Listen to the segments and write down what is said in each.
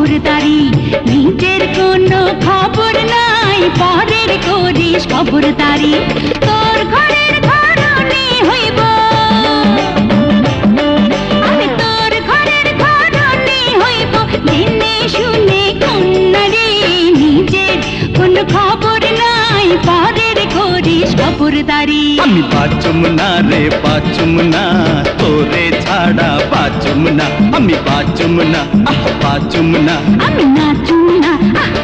খবরদারি, নিজের কোনো খবর নাই, পরের করিস খবরদারি। তোর ঘরের ঘরণী হইব, আমি তোর ঘরের ঘরণী হইব, জেনে শুনে কন্যারে, নিজের কোনো খবর নাই, পরের করিস খবরদারি। আমি বাঁচুম না রে বাঁচুম না, তোরে ছাড়া বাঁচুম না, আমি বাঁচুম না, বাঁচুম না, আমি নাচুম না,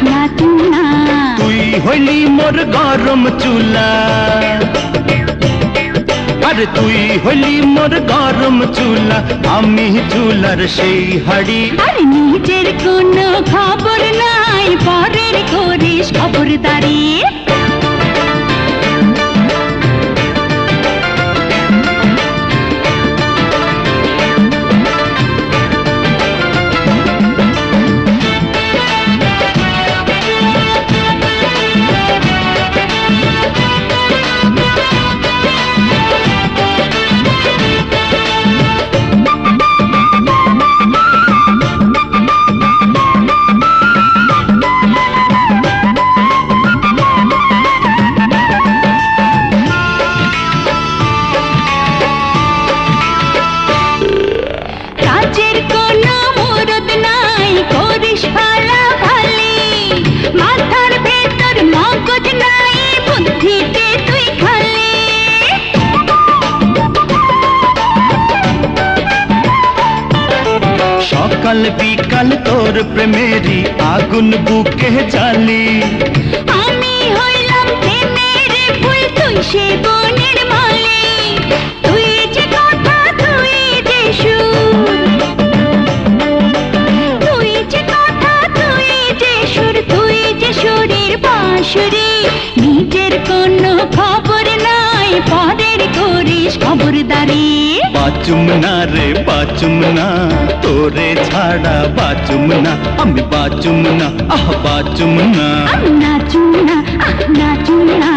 নাচুম না। তুই হইলি মোর গরম চুলা, আরে তুই হইলি মোর গরম চুলা, আমি চুলার সেই হাড়ি। আরে নিজের কোনো খবর নাই, পরের করিস খবরদারি। সকাল বিকাল তোর প্রেমেরি আগুন বুকে জ্বালি, আমি হইলাম প্রেমের ফুল, তুই সে বনের মালি। তুই যে কথা তুই যে সুর, তুই যে কথা তুই যে সুর, তুই যে সুরের বাঁশুরি। নিজের কোনো খবর নাই, পরের করিস খবরদারি। বাঁচুম না রে বাঁচুম না, তোরে ছাড়া বাঁচুম না, আমি বাঁচুম না, বাঁচুম না, আমি নাচুম না, নাচুম না।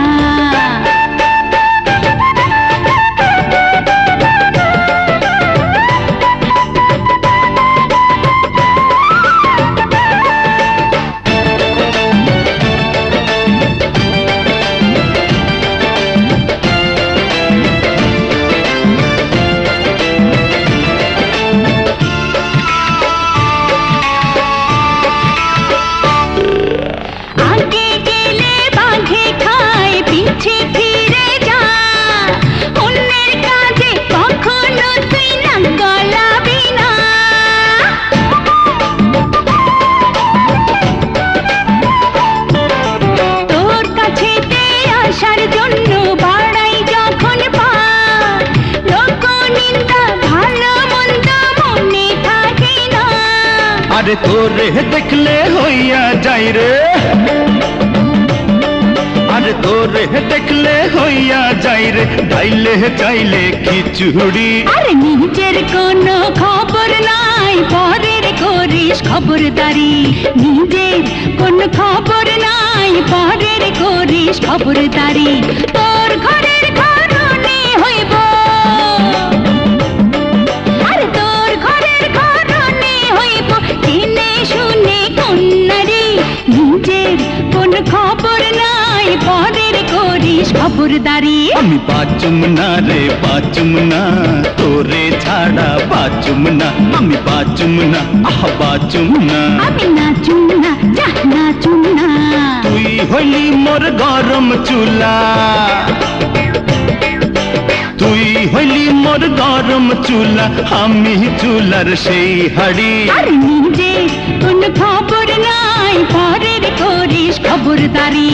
আরে তোরে দেখলে হইয়া যাই রে, আরে তোরে দেখলে হইয়া যাই রে, চাইলে চাইলে খিচুড়ি। আরে নিজের কোনো খবর নাই, পরের করিস খবরদারি। নিজের কোনো খবর নাই, পরের করিস খবরদারি। তোর ঘরের ঘরণী হইব, আরে তোর ঘরের ঘরণী হইব, জেনে শুনে কন্যারে, নিজের কোনো খবর নাই, পরের করিস খবরদারি। আমি বাঁচুম না রে বাঁচুম না, তোরে ছাড়া বাঁচুম না, আমি বাঁচুম না, বাঁচুম না, আমি নাচুম না, নাচুম না। তুই হইলি মোর গরম চুলা, তুই হইলি মোর গরম চুলা, আমি চুলার সেই হাড়ি। আর নিজের কোনো খবর নাই, পরের করিস খবরদারি।